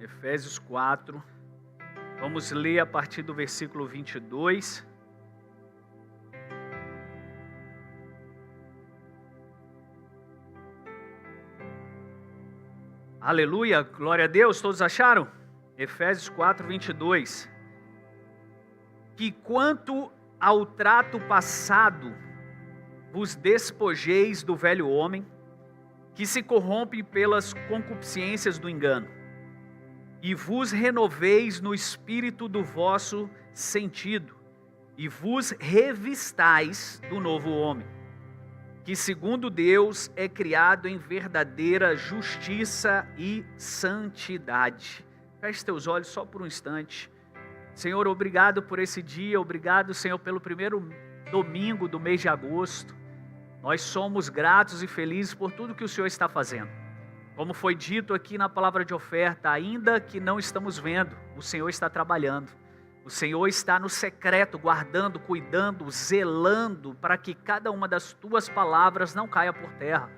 Efésios 4, vamos ler a partir do versículo 22. Aleluia, glória a Deus, todos acharam? Efésios 4, 22. Que quanto ao trato passado, vos despojeis do velho homem, que se corrompe pelas concupiscências do engano, e vos renoveis no espírito do vosso sentido, e vos revistais do novo homem, que segundo Deus é criado em verdadeira justiça e santidade. Feche teus olhos só por um instante. Senhor, obrigado por esse dia, obrigado, Senhor, pelo primeiro domingo do mês de agosto. Nós somos gratos e felizes por tudo que o Senhor está fazendo. Como foi dito aqui na palavra de oferta, ainda que não estamos vendo, o Senhor está trabalhando. O Senhor está no secreto, guardando, cuidando, zelando, para que cada uma das tuas palavras não caia por terra,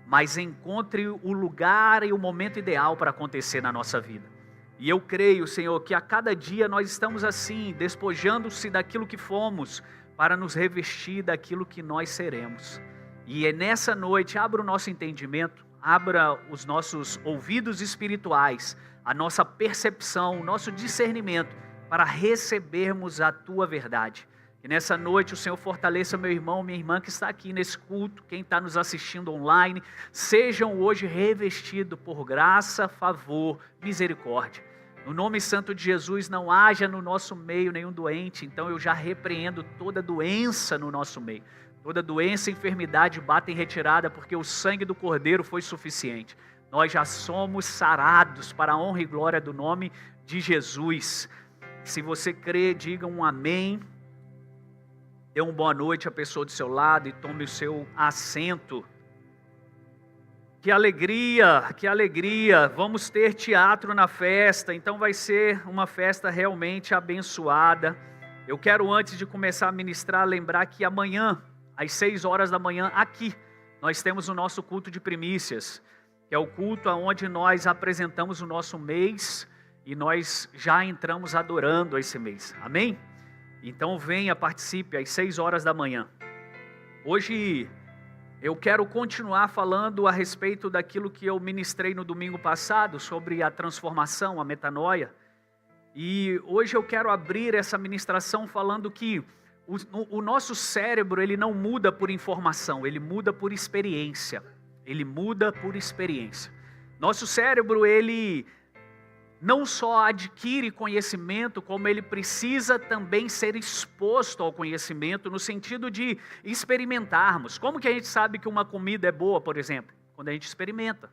mas encontre o lugar e o momento ideal para acontecer na nossa vida. E eu creio, Senhor, que a cada dia nós estamos assim, despojando-se daquilo que fomos, para nos revestir daquilo que nós seremos. E é nessa noite, abra o nosso entendimento, abra os nossos ouvidos espirituais, a nossa percepção, o nosso discernimento, para recebermos a Tua verdade. E nessa noite o Senhor fortaleça meu irmão, minha irmã que está aqui nesse culto, quem está nos assistindo online, sejam hoje revestidos por graça, favor, misericórdia. No nome santo de Jesus, não haja no nosso meio nenhum doente, então eu já repreendo toda doença no nosso meio. Toda doença e enfermidade bata em retirada, porque o sangue do Cordeiro foi suficiente. Nós já somos sarados para a honra e glória do nome de Jesus. Se você crê, diga um amém. Dê uma boa noite à pessoa do seu lado e tome o seu assento. Que alegria, vamos ter teatro na festa, então vai ser uma festa realmente abençoada. Eu quero, antes de começar a ministrar, lembrar que amanhã, às 6 horas da manhã, aqui, nós temos o nosso culto de primícias, que é o culto onde nós apresentamos o nosso mês e nós já entramos adorando esse mês, amém? Então venha, participe às 6 horas da manhã. Hoje eu quero continuar falando a respeito daquilo que eu ministrei no domingo passado, sobre a transformação, a metanoia. E hoje eu quero abrir essa ministração falando que o nosso cérebro, ele não muda por informação, ele muda por experiência. Ele muda por experiência. Nosso cérebro, ele não só adquire conhecimento, como ele precisa também ser exposto ao conhecimento, no sentido de experimentarmos. Como que a gente sabe que uma comida é boa, por exemplo? Quando a gente experimenta.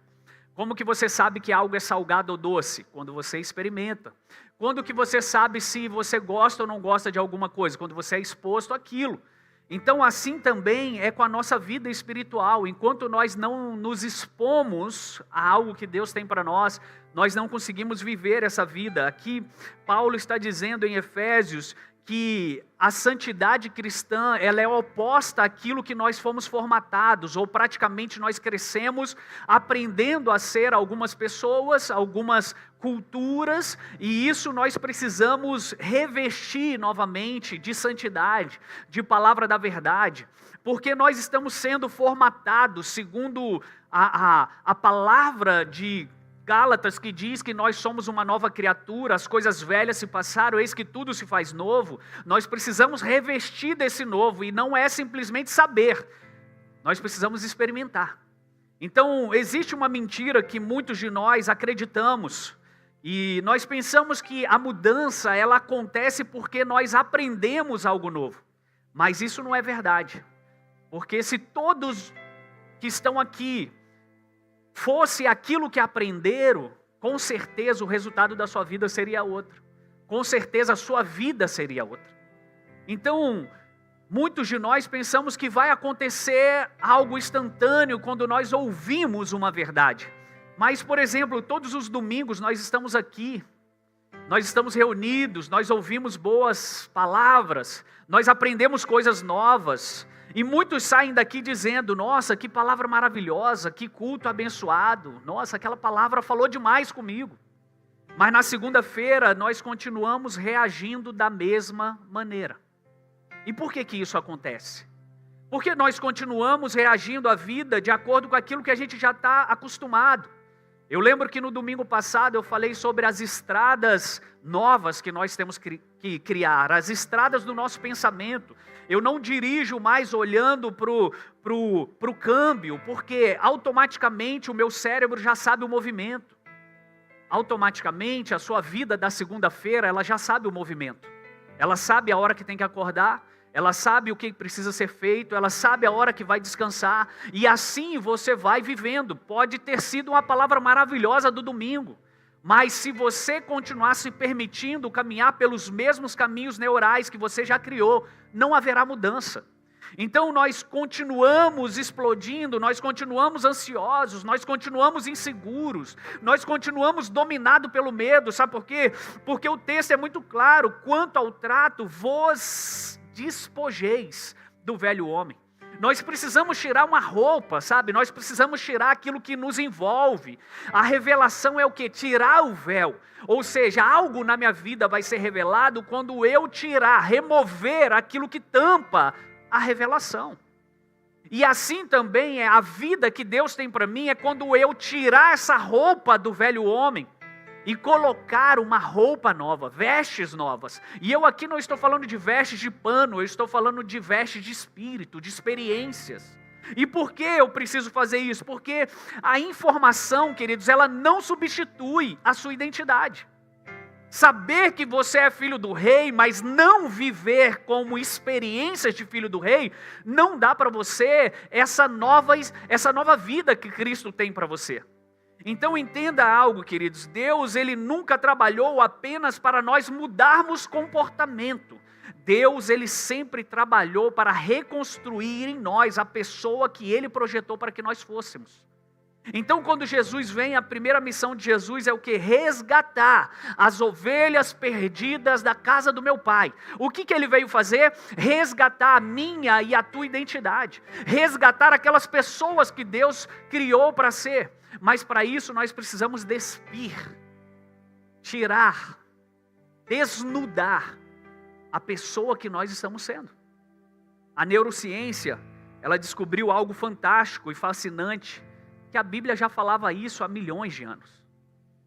Como que você sabe que algo é salgado ou doce? Quando você experimenta. Quando que você sabe se você gosta ou não gosta de alguma coisa? Quando você é exposto àquilo. Então assim também é com a nossa vida espiritual. Enquanto nós não nos expomos a algo que Deus tem para nós, nós não conseguimos viver essa vida. Aqui Paulo está dizendo em Efésios que a santidade cristã, ela é oposta àquilo que nós fomos formatados, ou praticamente nós crescemos aprendendo a ser algumas pessoas, algumas culturas, e isso nós precisamos revestir novamente de santidade, de palavra da verdade, porque nós estamos sendo formatados segundo a palavra de Gálatas, que diz que nós somos uma nova criatura, as coisas velhas se passaram, eis que tudo se faz novo. Nós precisamos revestir desse novo, e não é simplesmente saber, nós precisamos experimentar. Então existe uma mentira que muitos de nós acreditamos, e nós pensamos que a mudança ela acontece porque nós aprendemos algo novo, mas isso não é verdade, porque se todos que estão aqui fosse aquilo que aprenderam, com certeza o resultado da sua vida seria outro. Com certeza a sua vida seria outra. Então, muitos de nós pensamos que vai acontecer algo instantâneo quando nós ouvimos uma verdade. Mas, por exemplo, todos os domingos nós estamos aqui, nós estamos reunidos, nós ouvimos boas palavras, nós aprendemos coisas novas. E muitos saem daqui dizendo, nossa, que palavra maravilhosa, que culto abençoado, nossa, aquela palavra falou demais comigo. Mas na segunda-feira nós continuamos reagindo da mesma maneira. E por que que isso acontece? Porque nós continuamos reagindo à vida de acordo com aquilo que a gente já está acostumado. Eu lembro que no domingo passado eu falei sobre as estradas novas que nós temos que criar, as estradas do nosso pensamento. Eu não dirijo mais olhando pro câmbio, porque automaticamente o meu cérebro já sabe o movimento. Automaticamente a sua vida da segunda-feira, ela já sabe o movimento. Ela sabe a hora que tem que acordar, ela sabe o que precisa ser feito, ela sabe a hora que vai descansar, e assim você vai vivendo. Pode ter sido uma palavra maravilhosa do domingo, mas se você continuar se permitindo caminhar pelos mesmos caminhos neurais que você já criou, não haverá mudança. Então nós continuamos explodindo, nós continuamos ansiosos, nós continuamos inseguros, nós continuamos dominados pelo medo. Sabe por quê? Porque o texto é muito claro: quanto ao trato, vos despojeis do velho homem. Nós precisamos tirar uma roupa, sabe? Nós precisamos tirar aquilo que nos envolve. A revelação é o quê? Tirar o véu. Ou seja, algo na minha vida vai ser revelado quando eu tirar, remover aquilo que tampa a revelação. E assim também é a vida que Deus tem para mim, é quando eu tirar essa roupa do velho homem e colocar uma roupa nova, vestes novas. E eu aqui não estou falando de vestes de pano, eu estou falando de vestes de espírito, de experiências. E por que eu preciso fazer isso? Porque a informação, queridos, ela não substitui a sua identidade. Saber que você é filho do rei, mas não viver como experiências de filho do rei, não dá para você essa nova vida que Cristo tem para você. Então entenda algo, queridos: Deus, Ele nunca trabalhou apenas para nós mudarmos comportamento. Deus, Ele sempre trabalhou para reconstruir em nós a pessoa que Ele projetou para que nós fôssemos. Então quando Jesus vem, a primeira missão de Jesus é o que? Resgatar as ovelhas perdidas da casa do meu pai. O que Ele veio fazer? Resgatar a minha e a tua identidade. Resgatar aquelas pessoas que Deus criou para ser. Mas para isso nós precisamos despir, tirar, desnudar a pessoa que nós estamos sendo. A neurociência, ela descobriu algo fantástico e fascinante, que a Bíblia já falava isso há milhões de anos.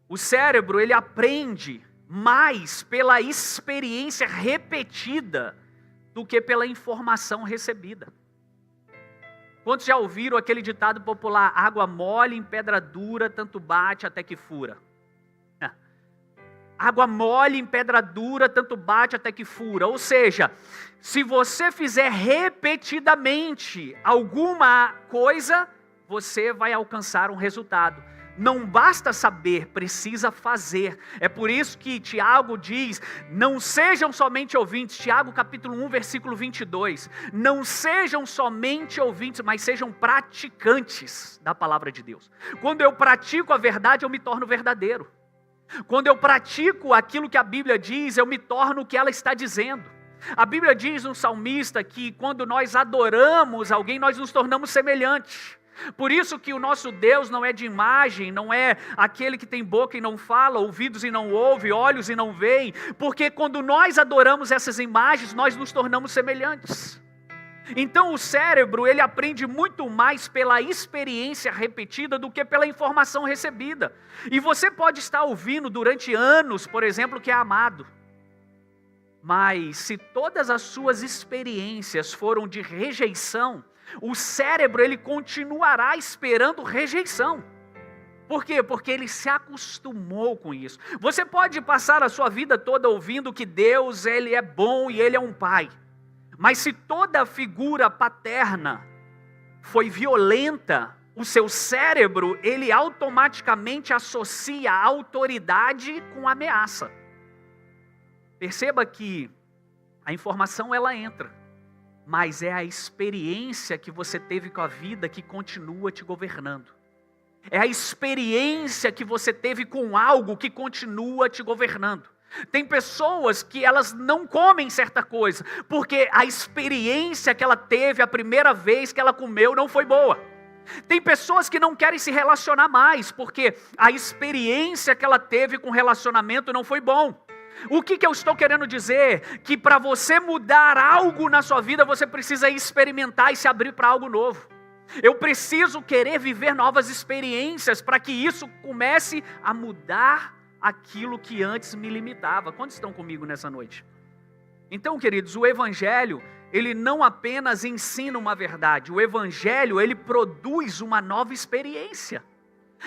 O cérebro, ele aprende mais pela experiência repetida do que pela informação recebida. Quantos já ouviram aquele ditado popular: água mole em pedra dura, tanto bate até que fura? Água mole em pedra dura, tanto bate até que fura. Ou seja, se você fizer repetidamente alguma coisa, você vai alcançar um resultado. Não basta saber, precisa fazer. É por isso que Tiago diz: não sejam somente ouvintes. Tiago capítulo 1, versículo 22. Não sejam somente ouvintes, mas sejam praticantes da palavra de Deus. Quando eu pratico a verdade, eu me torno verdadeiro. Quando eu pratico aquilo que a Bíblia diz, eu me torno o que ela está dizendo. A Bíblia diz no salmista que quando nós adoramos alguém, nós nos tornamos semelhantes. Por isso que o nosso Deus não é de imagem, não é aquele que tem boca e não fala, ouvidos e não ouve, olhos e não veem, porque quando nós adoramos essas imagens, nós nos tornamos semelhantes. Então o cérebro, ele aprende muito mais pela experiência repetida do que pela informação recebida. E você pode estar ouvindo durante anos, por exemplo, que é amado. Mas se todas as suas experiências foram de rejeição, o cérebro, ele continuará esperando rejeição. Por quê? Porque ele se acostumou com isso. Você pode passar a sua vida toda ouvindo que Deus, Ele é bom e Ele é um pai. Mas se toda a figura paterna foi violenta, o seu cérebro, ele automaticamente associa a autoridade com ameaça. Perceba que a informação, ela entra, mas é a experiência que você teve com a vida que continua te governando. É a experiência que você teve com algo que continua te governando. Tem pessoas que elas não comem certa coisa, porque a experiência que ela teve a primeira vez que ela comeu não foi boa. Tem pessoas que não querem se relacionar mais, porque a experiência que ela teve com relacionamento não foi bom. O que eu estou querendo dizer? Que para você mudar algo na sua vida, você precisa experimentar e se abrir para algo novo. Eu preciso querer viver novas experiências para que isso comece a mudar aquilo que antes me limitava. Quantos estão comigo nessa noite? Então, queridos, o Evangelho, ele não apenas ensina uma verdade, o Evangelho, ele produz uma nova experiência.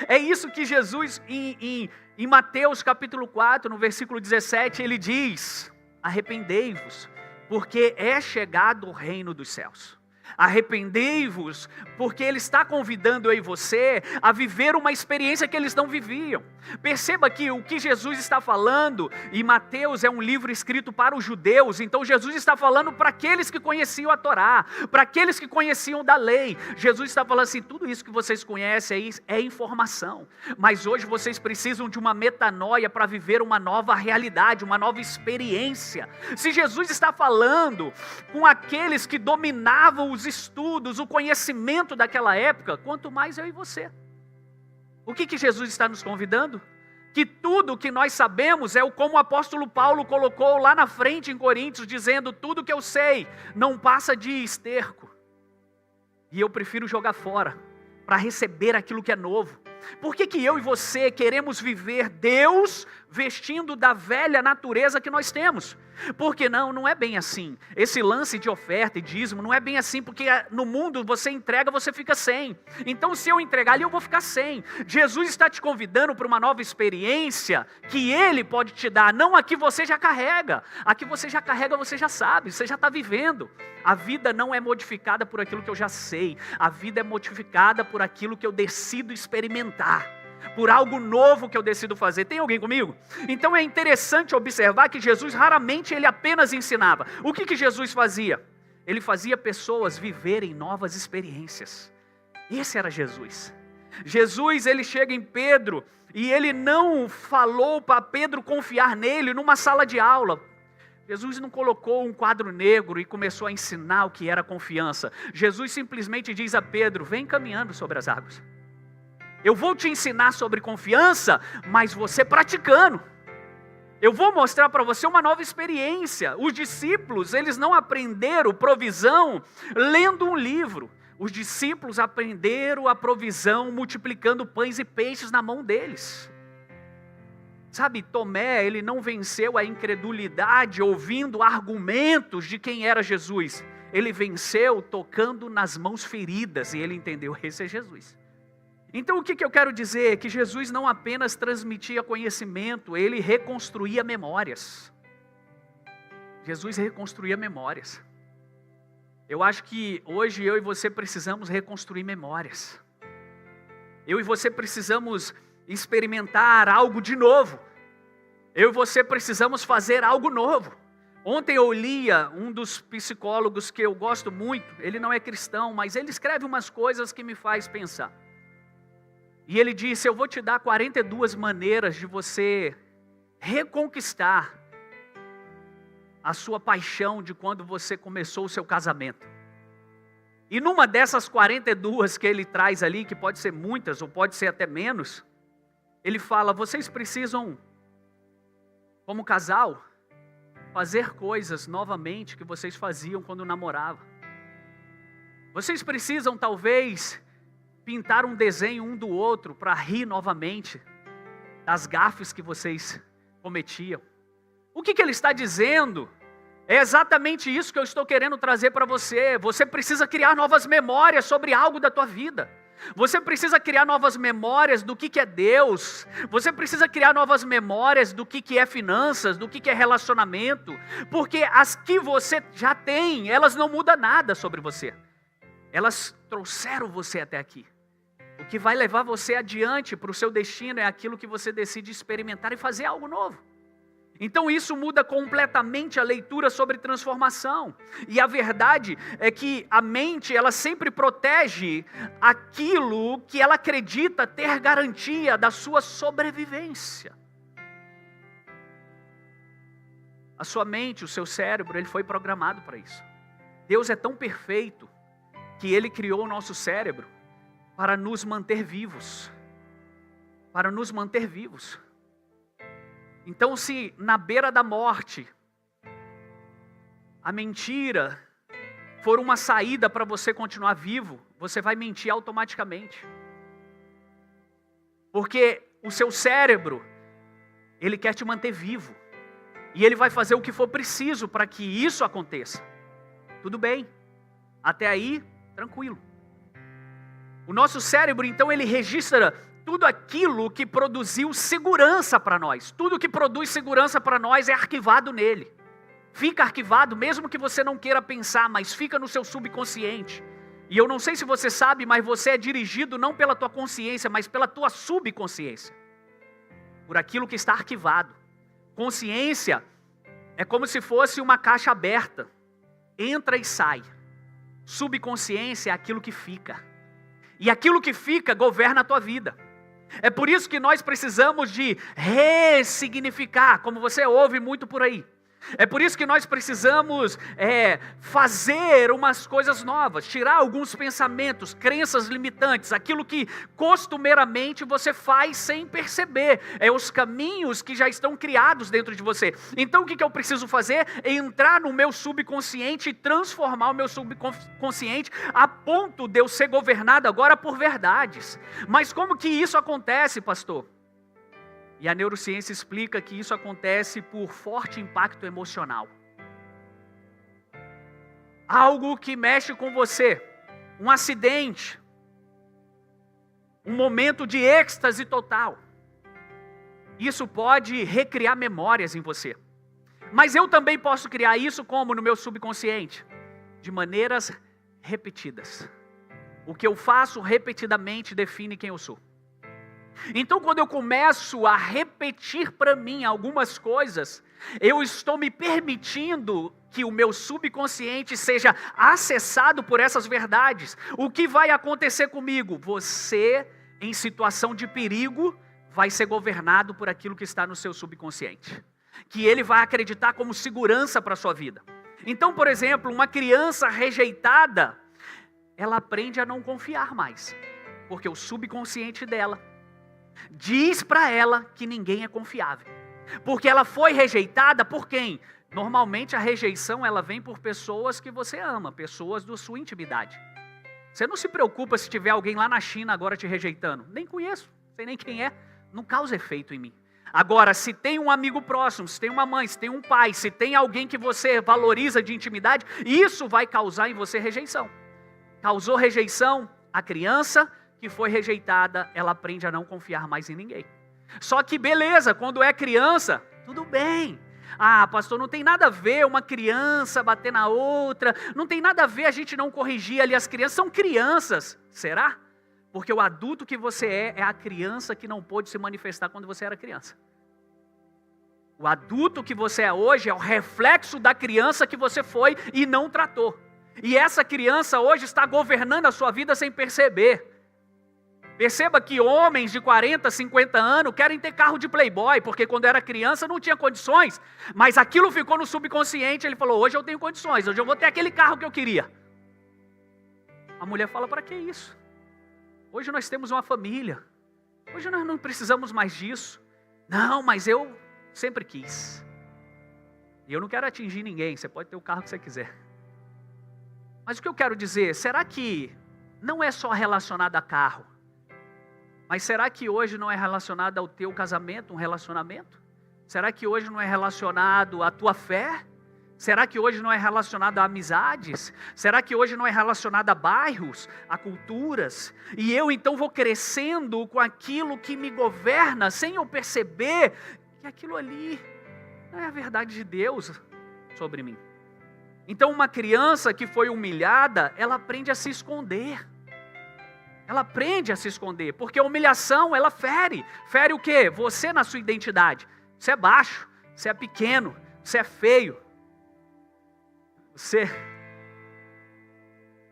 É isso que Jesus, em Mateus capítulo 4, no versículo 17, ele diz: arrependei-vos, porque é chegado o reino dos céus. Arrependei-vos, porque Ele está convidando eu e você a viver uma experiência que eles não viviam. Perceba que o que Jesus está falando, e Mateus é um livro escrito para os judeus, então Jesus está falando para aqueles que conheciam a Torá, para aqueles que conheciam da lei. Jesus está falando assim, tudo isso que vocês conhecem é informação, mas hoje vocês precisam de uma metanoia para viver uma nova realidade, uma nova experiência. Se Jesus está falando com aqueles que dominavam os estudos, o conhecimento daquela época, quanto mais eu e você. O que Jesus está nos convidando? Que tudo que nós sabemos é como o apóstolo Paulo colocou lá na frente em Coríntios, dizendo, tudo que eu sei não passa de esterco, e eu prefiro jogar fora, para receber aquilo que é novo. Por que eu e você queremos viver Deus vestindo da velha natureza que nós temos? Porque não é bem assim. Esse lance de oferta e dízimo não é bem assim, porque no mundo você entrega, você fica sem. Então se eu entregar ali, eu vou ficar sem. Jesus está te convidando para uma nova experiência que Ele pode te dar, não a que você já carrega. A que você já carrega, você já sabe, você já está vivendo. A vida não é modificada por aquilo que eu já sei. A vida é modificada por aquilo que eu decido experimentar, por algo novo que eu decido fazer. Tem alguém comigo? Então é interessante observar que Jesus raramente ele apenas ensinava. O que Jesus fazia? Ele fazia pessoas viverem novas experiências. Esse era Jesus. Jesus, ele chega em Pedro e ele não falou para Pedro confiar nele numa sala de aula. Jesus não colocou um quadro negro e começou a ensinar o que era confiança. Jesus simplesmente diz a Pedro, vem caminhando sobre as águas. Eu vou te ensinar sobre confiança, mas você praticando. Eu vou mostrar para você uma nova experiência. Os discípulos, eles não aprenderam provisão lendo um livro. Os discípulos aprenderam a provisão multiplicando pães e peixes na mão deles. Sabe, Tomé, ele não venceu a incredulidade ouvindo argumentos de quem era Jesus. Ele venceu tocando nas mãos feridas e ele entendeu, esse é Jesus. Então o que eu quero dizer? Que Jesus não apenas transmitia conhecimento, Ele reconstruía memórias. Jesus reconstruía memórias. Eu acho que hoje eu e você precisamos reconstruir memórias. Eu e você precisamos experimentar algo de novo. Eu e você precisamos fazer algo novo. Ontem eu lia um dos psicólogos que eu gosto muito, ele não é cristão, mas ele escreve umas coisas que me faz pensar. E ele disse, eu vou te dar 42 maneiras de você reconquistar a sua paixão de quando você começou o seu casamento. E numa dessas 42 que ele traz ali, que pode ser muitas ou pode ser até menos, ele fala, vocês precisam, como casal, fazer coisas novamente que vocês faziam quando namoravam. Vocês precisam talvez pintar um desenho um do outro para rir novamente das gafes que vocês cometiam. O que ele está dizendo? É exatamente isso que eu estou querendo trazer para você. Você precisa criar novas memórias sobre algo da tua vida. Você precisa criar novas memórias do que é Deus. Você precisa criar novas memórias do que é finanças, do que é relacionamento. Porque as que você já tem, elas não mudam nada sobre você. Elas trouxeram você até aqui. O que vai levar você adiante para o seu destino é aquilo que você decide experimentar e fazer algo novo. Então isso muda completamente a leitura sobre transformação. E a verdade é que a mente, ela sempre protege aquilo que ela acredita ter garantia da sua sobrevivência. A sua mente, o seu cérebro, ele foi programado para isso. Deus é tão perfeito que Ele criou o nosso cérebro para nos manter vivos. Para nos manter vivos. Então, se na beira da morte, a mentira for uma saída para você continuar vivo, você vai mentir automaticamente. Porque o seu cérebro, ele quer te manter vivo. E ele vai fazer o que for preciso para que isso aconteça. Tudo bem. Até aí, tranquilo. O nosso cérebro, então, ele registra tudo aquilo que produziu segurança para nós. Tudo que produz segurança para nós é arquivado nele. Fica arquivado, mesmo que você não queira pensar, mas fica no seu subconsciente. E eu não sei se você sabe, mas você é dirigido não pela tua consciência, mas pela tua subconsciência. Por aquilo que está arquivado. Consciência é como se fosse uma caixa aberta. Entra e sai. Subconsciência é aquilo que fica. E aquilo que fica governa a tua vida. É por isso que nós precisamos de ressignificar, como você ouve muito por aí. É por isso que nós precisamos fazer umas coisas novas, tirar alguns pensamentos, crenças limitantes, aquilo que costumeiramente você faz sem perceber, os caminhos que já estão criados dentro de você. Então o que eu preciso fazer? É entrar no meu subconsciente e transformar o meu subconsciente a ponto de eu ser governado agora por verdades. Mas como que isso acontece, pastor? E a neurociência explica que isso acontece por forte impacto emocional. Algo que mexe com você, um acidente, um momento de êxtase total. Isso pode recriar memórias em você. Mas eu também posso criar isso como no meu subconsciente? De maneiras repetidas. O que eu faço repetidamente define quem eu sou. Então, quando eu começo a repetir para mim algumas coisas, eu estou me permitindo que o meu subconsciente seja acessado por essas verdades. O que vai acontecer comigo? Você, em situação de perigo, vai ser governado por aquilo que está no seu subconsciente, que ele vai acreditar como segurança para a sua vida. Então, por exemplo, uma criança rejeitada, ela aprende a não confiar mais, porque o subconsciente dela diz para ela que ninguém é confiável. Porque ela foi rejeitada por quem? Normalmente a rejeição ela vem por pessoas que você ama, pessoas da sua intimidade. Você não se preocupa se tiver alguém lá na China agora te rejeitando. Nem conheço, sei nem quem é, não causa efeito em mim. Agora, se tem um amigo próximo, se tem uma mãe, se tem um pai, se tem alguém que você valoriza de intimidade, isso vai causar em você rejeição. Causou rejeição, a criança que foi rejeitada, ela aprende a não confiar mais em ninguém. Só que beleza, quando é criança, tudo bem. Ah, pastor, não tem nada a ver uma criança bater na outra, não tem nada a ver a gente não corrigir ali as crianças, são crianças. Será? Porque o adulto que você é a criança que não pôde se manifestar quando você era criança. O adulto que você é hoje é o reflexo da criança que você foi e não tratou. E essa criança hoje está governando a sua vida sem perceber. Perceba que homens de 40, 50 anos querem ter carro de playboy, porque quando era criança não tinha condições, mas aquilo ficou no subconsciente, ele falou, hoje eu tenho condições, hoje eu vou ter aquele carro que eu queria. A mulher fala, para que isso? Hoje nós temos uma família, hoje nós não precisamos mais disso. Não, mas eu sempre quis. E eu não quero atingir ninguém, você pode ter o carro que você quiser. Mas o que eu quero dizer, será que não é só relacionado a carro? Mas será que hoje não é relacionado ao teu casamento, um relacionamento? Será que hoje não é relacionado à tua fé? Será que hoje não é relacionado a amizades? Será que hoje não é relacionado a bairros, a culturas? E eu então vou crescendo com aquilo que me governa, sem eu perceber que aquilo ali não é a verdade de Deus sobre mim. Então uma criança que foi humilhada, ela aprende a se esconder. Ela aprende a se esconder, porque a humilhação, ela fere. Fere o quê? Você na sua identidade. Você é baixo, você é pequeno, você é feio. Você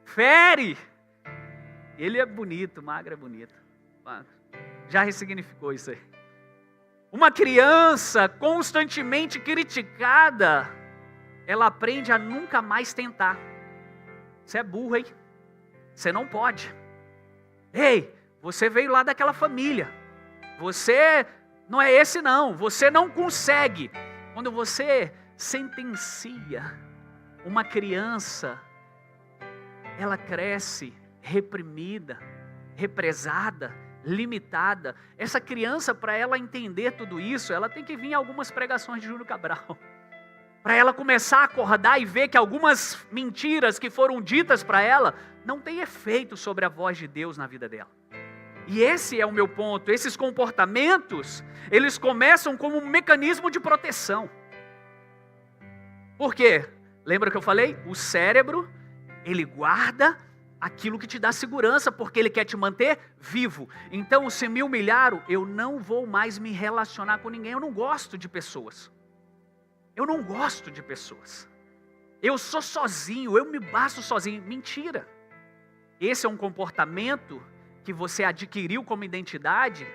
fere. Ele é bonito, magro é bonito. Já ressignificou isso aí. Uma criança constantemente criticada, ela aprende a nunca mais tentar. Você é burro, hein? Você não pode. Ei, você veio lá daquela família. Você não é esse não. Você não consegue. Quando você sentencia uma criança, ela cresce reprimida, represada, limitada. Essa criança, para ela entender tudo isso, ela tem que vir em algumas pregações de Júnior Cabral. Para ela começar a acordar e ver que algumas mentiras que foram ditas para ela não têm efeito sobre a voz de Deus na vida dela. E esse é o meu ponto. Esses comportamentos, eles começam como um mecanismo de proteção. Por quê? Lembra que eu falei? O cérebro, ele guarda aquilo que te dá segurança, porque ele quer te manter vivo. Então, se me humilharam, eu não vou mais me relacionar com ninguém. Eu não gosto de pessoas. Eu não gosto de pessoas. Eu sou sozinho, eu me basto sozinho. Mentira. Esse é um comportamento que você adquiriu como identidade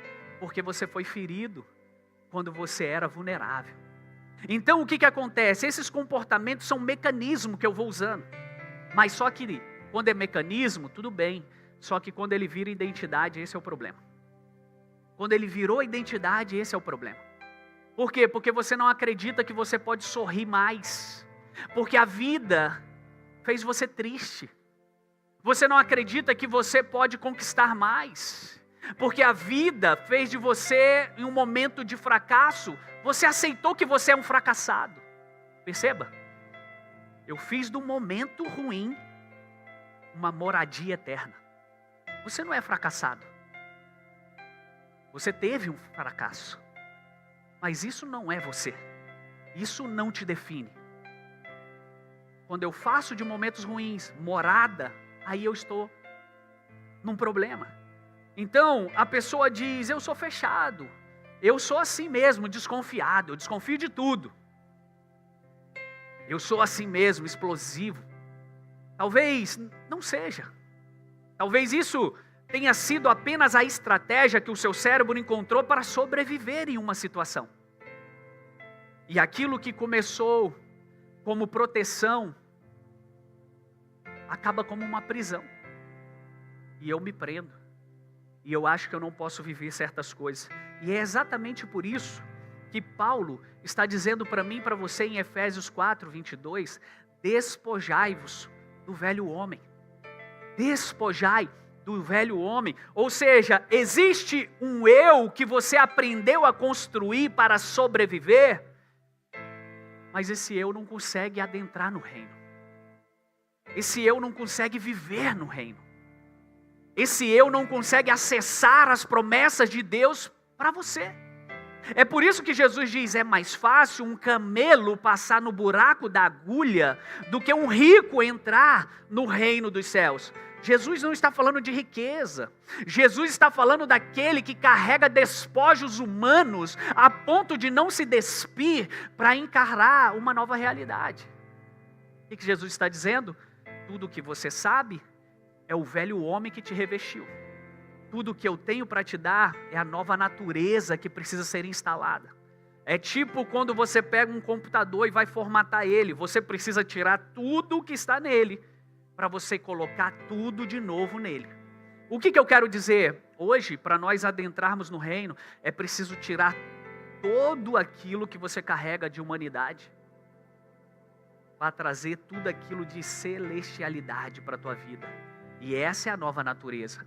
porque você foi ferido quando você era vulnerável. Então o que acontece? Esses comportamentos são mecanismos que eu vou usando. Mas só que quando é mecanismo, tudo bem. Só que quando ele vira identidade, esse é o problema. Quando ele virou identidade, esse é o problema. Por quê? Porque você não acredita que você pode sorrir mais. Porque a vida fez você triste. Você não acredita que você pode conquistar mais. Porque a vida fez de você, em um momento de fracasso, você aceitou que você é um fracassado. Perceba? Eu fiz do momento ruim uma moradia eterna. Você não é fracassado. Você teve um fracasso. Mas isso não é você. Isso não te define. Quando eu faço de momentos ruins morada, aí eu estou num problema. Então, a pessoa diz, eu sou fechado. Eu sou assim mesmo, desconfiado. Eu desconfio de tudo. Eu sou assim mesmo, explosivo. Talvez não seja. Talvez isso tenha sido apenas a estratégia que o seu cérebro encontrou para sobreviver em uma situação. E aquilo que começou como proteção, acaba como uma prisão. E eu me prendo. E eu acho que eu não posso viver certas coisas. E é exatamente por isso que Paulo está dizendo para mim e para você em Efésios 4, 22, despojai-vos do velho homem. Despojai do velho homem. Ou seja, existe um eu que você aprendeu a construir para sobreviver, mas esse eu não consegue adentrar no reino. Esse eu não consegue viver no reino. Esse eu não consegue acessar as promessas de Deus para você. É por isso que Jesus diz, é mais fácil um camelo passar no buraco da agulha do que um rico entrar no reino dos céus. Jesus não está falando de riqueza. Jesus está falando daquele que carrega despojos humanos a ponto de não se despir para encarar uma nova realidade. O que Jesus está dizendo? Tudo o que você sabe é o velho homem que te revestiu. Tudo que eu tenho para te dar é a nova natureza que precisa ser instalada. É tipo quando você pega um computador e vai formatar ele. Você precisa tirar tudo que está nele para você colocar tudo de novo nele. O que eu quero dizer? Hoje, para nós adentrarmos no reino, é preciso tirar todo aquilo que você carrega de humanidade para trazer tudo aquilo de celestialidade para a tua vida. E essa é a nova natureza.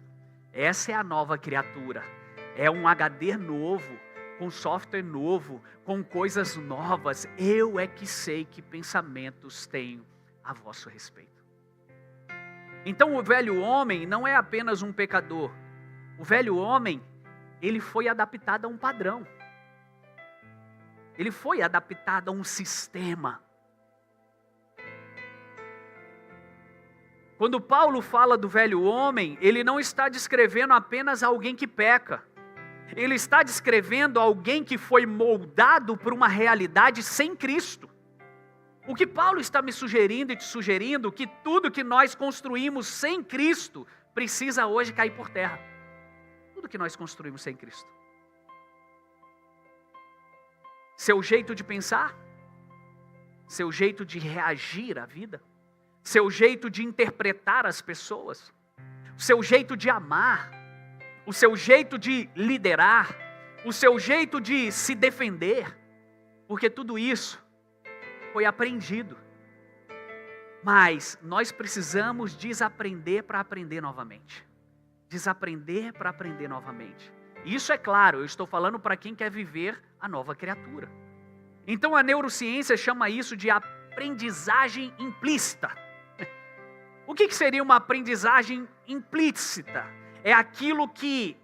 Essa é a nova criatura. É um HD novo, com software novo, com coisas novas. Eu é que sei que pensamentos tenho a vosso respeito. Então o velho homem não é apenas um pecador. O velho homem, ele foi adaptado a um padrão. Ele foi adaptado a um sistema. Quando Paulo fala do velho homem, ele não está descrevendo apenas alguém que peca. Ele está descrevendo alguém que foi moldado por uma realidade sem Cristo. O que Paulo está me sugerindo e te sugerindo, que tudo que nós construímos sem Cristo, precisa hoje cair por terra. Tudo que nós construímos sem Cristo. Seu jeito de pensar, seu jeito de reagir à vida, seu jeito de interpretar as pessoas, seu jeito de amar, o seu jeito de liderar, o seu jeito de se defender, porque tudo isso foi aprendido. Mas nós precisamos desaprender para aprender novamente. Desaprender para aprender novamente. Isso é claro, eu estou falando para quem quer viver a nova criatura. Então a neurociência chama isso de aprendizagem implícita. O que seria uma aprendizagem implícita? É aquilo que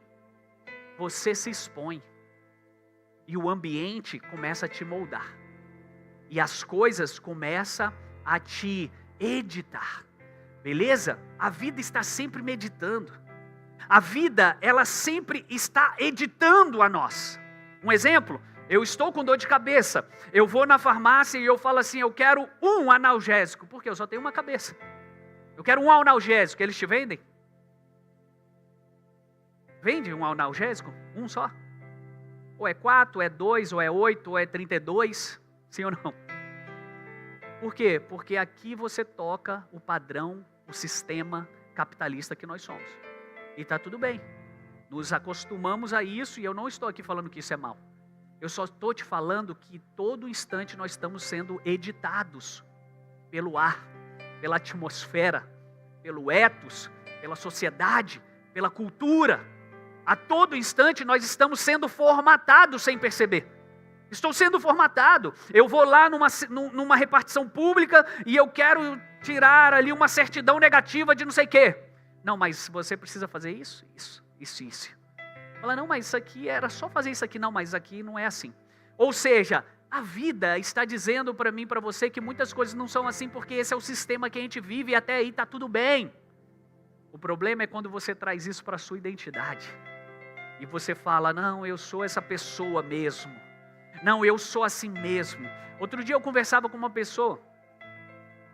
você se expõe e o ambiente começa a te moldar. E as coisas começam a te editar. Beleza? A vida está sempre meditando. A vida, ela sempre está editando a nós. Um exemplo, eu estou com dor de cabeça. Eu vou na farmácia e eu falo assim, eu quero um analgésico, porque eu só tenho uma cabeça. Eu quero um analgésico, eles te vendem? Vende um analgésico? Um só? Ou é 4, ou é 2, ou é 8, ou é 32? Sim ou não? Por quê? Porque aqui você toca o padrão, o sistema capitalista que nós somos. E está tudo bem. Nos acostumamos a isso e eu não estou aqui falando que isso é mal. Eu só estou te falando que todo instante nós estamos sendo editados pelo ar, pela atmosfera, pelo ethos, pela sociedade, pela cultura. A todo instante nós estamos sendo formatados sem perceber. Estou sendo formatado. Eu vou lá numa repartição pública e eu quero tirar ali uma certidão negativa de não sei o quê. Não, mas você precisa fazer isso. Fala, não, mas isso aqui era só fazer isso aqui. Não, mas aqui não é assim. Ou seja, a vida está dizendo para mim, para você, que muitas coisas não são assim porque esse é o sistema que a gente vive e até aí está tudo bem. O problema é quando você traz isso para a sua identidade. E você fala, não, eu sou essa pessoa mesmo. Não, eu sou assim mesmo. Outro dia eu conversava com uma pessoa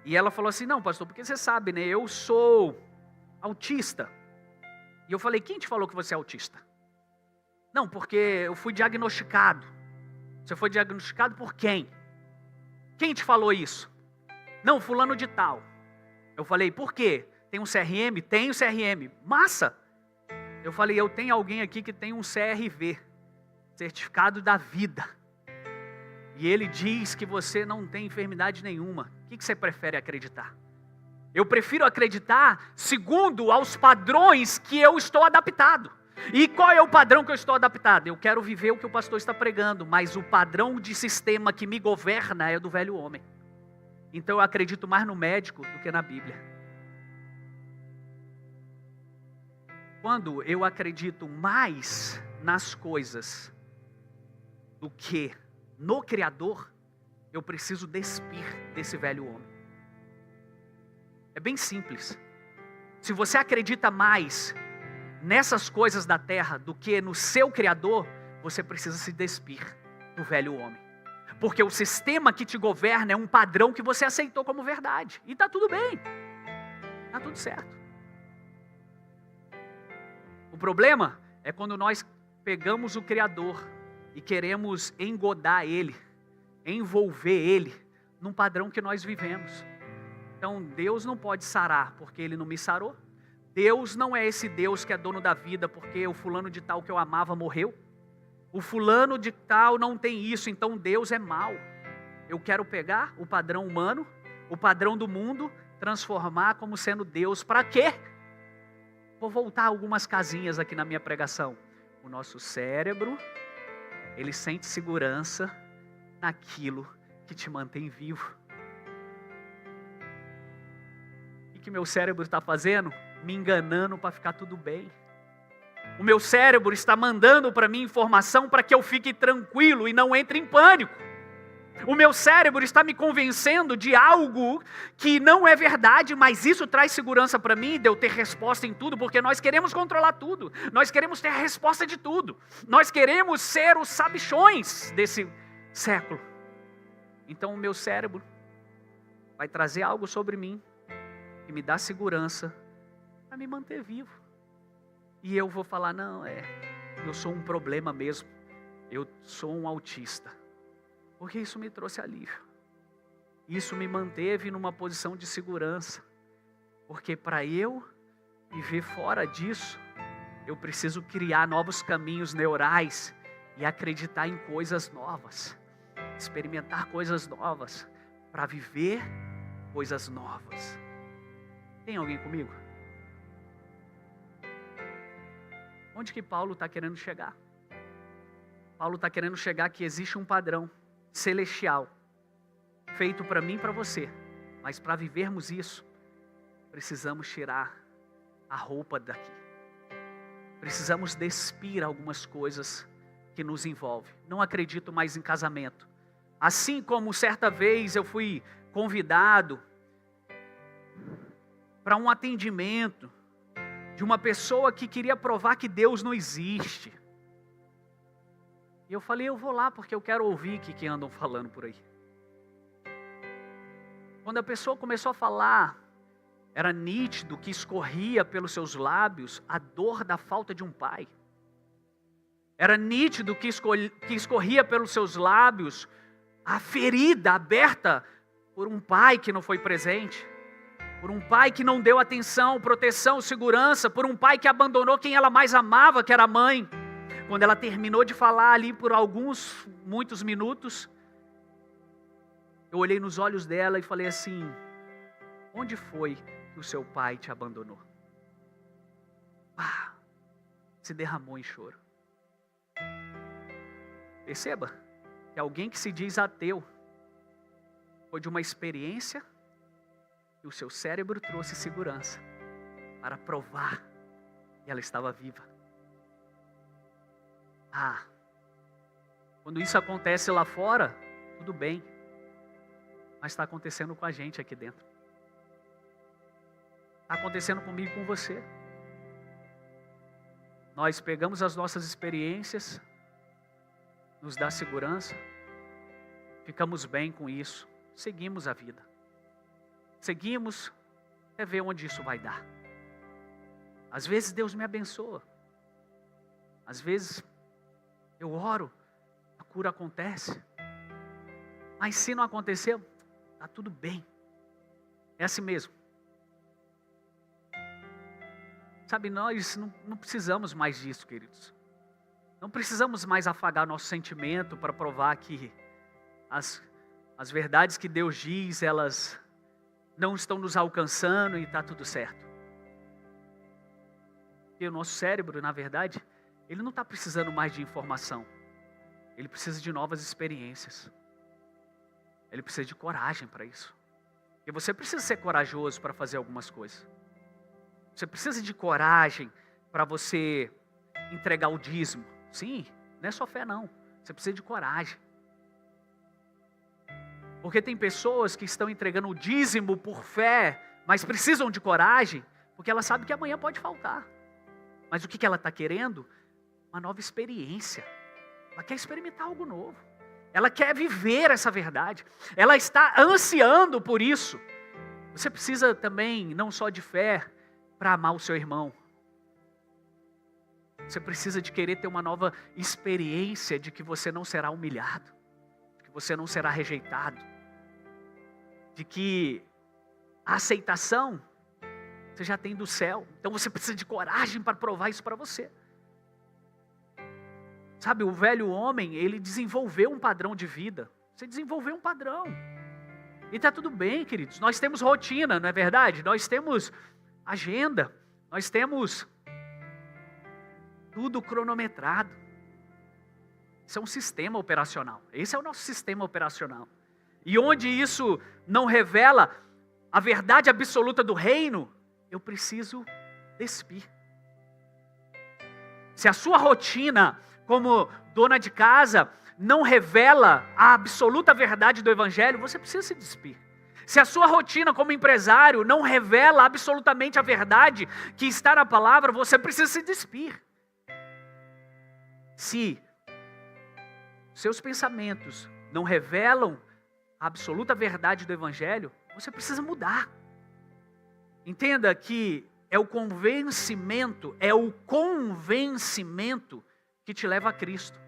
e ela falou assim, não, pastor, porque você sabe, né, eu sou autista. E eu falei, quem te falou que você é autista? Não, porque eu fui diagnosticado. Você foi diagnosticado por quem? Quem te falou isso? Não, fulano de tal. Eu falei, por quê? Tem um CRM? Tem um CRM. Massa! Eu falei, eu tenho alguém aqui que tem um CRV, Certificado da Vida. E ele diz que você não tem enfermidade nenhuma. O que você prefere acreditar? Eu prefiro acreditar segundo aos padrões que eu estou adaptado. E qual é o padrão que eu estou adaptado? Eu quero viver o que o pastor está pregando, mas o padrão de sistema que me governa é do velho homem. Então eu acredito mais no médico do que na Bíblia. Quando eu acredito mais nas coisas do que no Criador, eu preciso despir desse velho homem. É bem simples. Se você acredita mais nessas coisas da terra do que no seu Criador, você precisa se despir do velho homem. Porque o sistema que te governa é um padrão que você aceitou como verdade. E está tudo bem. Está tudo certo. O problema é quando nós pegamos o Criador e queremos engodar Ele, envolver Ele num padrão que nós vivemos. Então Deus não pode sarar porque Ele não me sarou. Deus não é esse Deus que é dono da vida porque o fulano de tal que eu amava morreu. O fulano de tal não tem isso, então Deus é mau. Eu quero pegar o padrão humano, o padrão do mundo, transformar como sendo Deus. Para quê? Vou voltar algumas casinhas aqui na minha pregação. O nosso cérebro, ele sente segurança naquilo que te mantém vivo. O que meu cérebro está fazendo? Me enganando para ficar tudo bem. O meu cérebro está mandando para mim informação para que eu fique tranquilo e não entre em pânico. O meu cérebro está me convencendo de algo que não é verdade, mas isso traz segurança para mim, de eu ter resposta em tudo, porque nós queremos controlar tudo, nós queremos ter a resposta de tudo, nós queremos ser os sabichões desse século. Então o meu cérebro vai trazer algo sobre mim, que me dá segurança, para me manter vivo. E eu vou falar, não, eu sou um problema mesmo, eu sou um autista. Porque isso me trouxe alívio. Isso me manteve numa posição de segurança. Porque para eu viver fora disso, eu preciso criar novos caminhos neurais e acreditar em coisas novas, experimentar coisas novas, para viver coisas novas. Tem alguém comigo? Onde que Paulo está querendo chegar? Paulo está querendo chegar que existe um padrão celestial, feito para mim e para você. Mas para vivermos isso, precisamos tirar a roupa daqui. Precisamos despir algumas coisas que nos envolvem. Não acredito mais em casamento. Assim como certa vez eu fui convidado para um atendimento de uma pessoa que queria provar que Deus não existe. E eu falei, eu vou lá porque eu quero ouvir o que andam falando por aí. Quando a pessoa começou a falar, era nítido que escorria pelos seus lábios a dor da falta de um pai. Era nítido que escorria pelos seus lábios a ferida aberta por um pai que não foi presente. Por um pai que não deu atenção, proteção, segurança. Por um pai que abandonou quem ela mais amava, que era a mãe. Quando ela terminou de falar ali por muitos minutos, eu olhei nos olhos dela e falei assim, onde foi que o seu pai te abandonou? Se derramou em choro. Perceba que alguém que se diz ateu foi de uma experiência e o seu cérebro trouxe segurança para provar que ela estava viva. Quando isso acontece lá fora, tudo bem, mas está acontecendo com a gente aqui dentro. Está acontecendo comigo e com você. Nós pegamos as nossas experiências, nos dá segurança, ficamos bem com isso, seguimos a vida. Seguimos até ver onde isso vai dar. Às vezes Deus me abençoa. Às vezes eu oro, a cura acontece. Mas se não aconteceu, está tudo bem. É assim mesmo. Sabe, nós não precisamos mais disso, queridos. Não precisamos mais afagar nosso sentimento para provar que as verdades que Deus diz, elas não estão nos alcançando e está tudo certo. Porque o nosso cérebro, na verdade, ele não está precisando mais de informação. Ele precisa de novas experiências. Ele precisa de coragem para isso. E você precisa ser corajoso para fazer algumas coisas. Você precisa de coragem para você entregar o dízimo. Sim, não é só fé não. Você precisa de coragem. Porque tem pessoas que estão entregando o dízimo por fé, mas precisam de coragem, porque ela sabe que amanhã pode faltar. Mas o que ela está querendo? Uma nova experiência. Ela quer experimentar algo novo. Ela quer viver essa verdade. Ela está ansiando por isso. Você precisa também, não só de fé, para amar o seu irmão. Você precisa de querer ter uma nova experiência de que você não será humilhado, de que você não será rejeitado, de que a aceitação você já tem do céu. Então você precisa de coragem para provar isso para você. Sabe, o velho homem, ele desenvolveu um padrão de vida. Você desenvolveu um padrão. E está tudo bem, queridos. Nós temos rotina, não é verdade? Nós temos agenda. Nós temos tudo cronometrado. Isso é um sistema operacional. Esse é o nosso sistema operacional. E onde isso não revela a verdade absoluta do reino, eu preciso despir. Se a sua rotina como dona de casa não revela a absoluta verdade do evangelho, você precisa se despir. Se a sua rotina como empresário não revela absolutamente a verdade que está na palavra, você precisa se despir. Se seus pensamentos não revelam a absoluta verdade do evangelho, você precisa mudar. Entenda que é o convencimento que te leva a Cristo.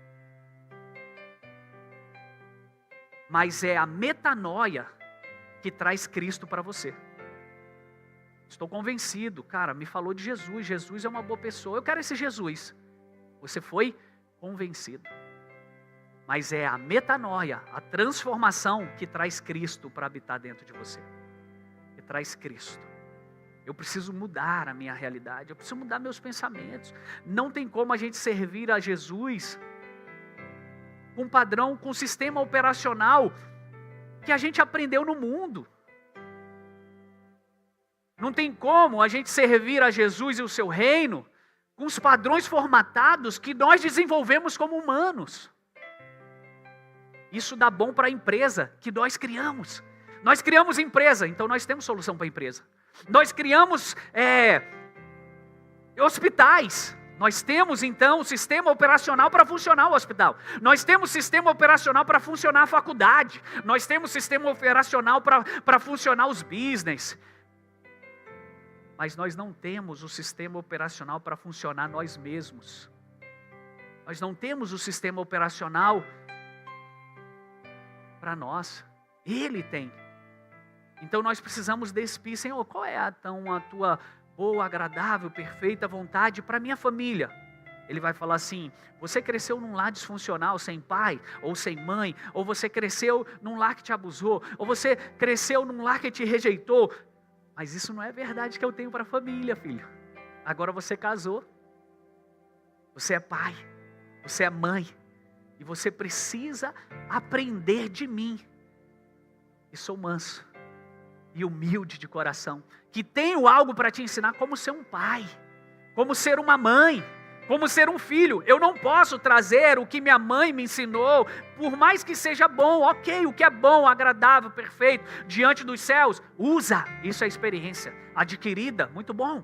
Mas é a metanoia que traz Cristo para você. Estou convencido. Cara, me falou de Jesus. Jesus é uma boa pessoa. Eu quero esse Jesus. Você foi convencido. Mas é a metanoia, a transformação que traz Cristo para habitar dentro de você. Que traz Cristo. Eu preciso mudar a minha realidade. Eu preciso mudar meus pensamentos. Não tem como a gente servir a Jesus com padrão, com sistema operacional que a gente aprendeu no mundo. Não tem como a gente servir a Jesus e o seu reino com os padrões formatados que nós desenvolvemos como humanos. Isso dá bom para a empresa que nós criamos. Nós criamos empresa, então nós temos solução para a empresa. Nós criamos hospitais. Nós temos, então, um sistema operacional para funcionar o hospital. Nós temos sistema operacional para funcionar a faculdade. Nós temos sistema operacional para funcionar os business. Mas nós não temos o sistema operacional para funcionar nós mesmos. Nós não temos o sistema operacional para nós. Ele tem. Então nós precisamos despir, Senhor, qual é a tua boa, agradável, perfeita vontade para a minha família? Ele vai falar assim: você cresceu num lar disfuncional, sem pai ou sem mãe, ou você cresceu num lar que te abusou, ou você cresceu num lar que te rejeitou. Mas isso não é verdade que eu tenho para a família, filho. Agora você casou, você é pai, você é mãe, e você precisa aprender de mim. E sou manso e humilde de coração, que tenho algo para te ensinar como ser um pai, como ser uma mãe, como ser um filho. Eu não posso trazer o que minha mãe me ensinou, por mais que seja bom, ok, o que é bom, agradável, perfeito, diante dos céus, usa, isso é experiência adquirida, muito bom.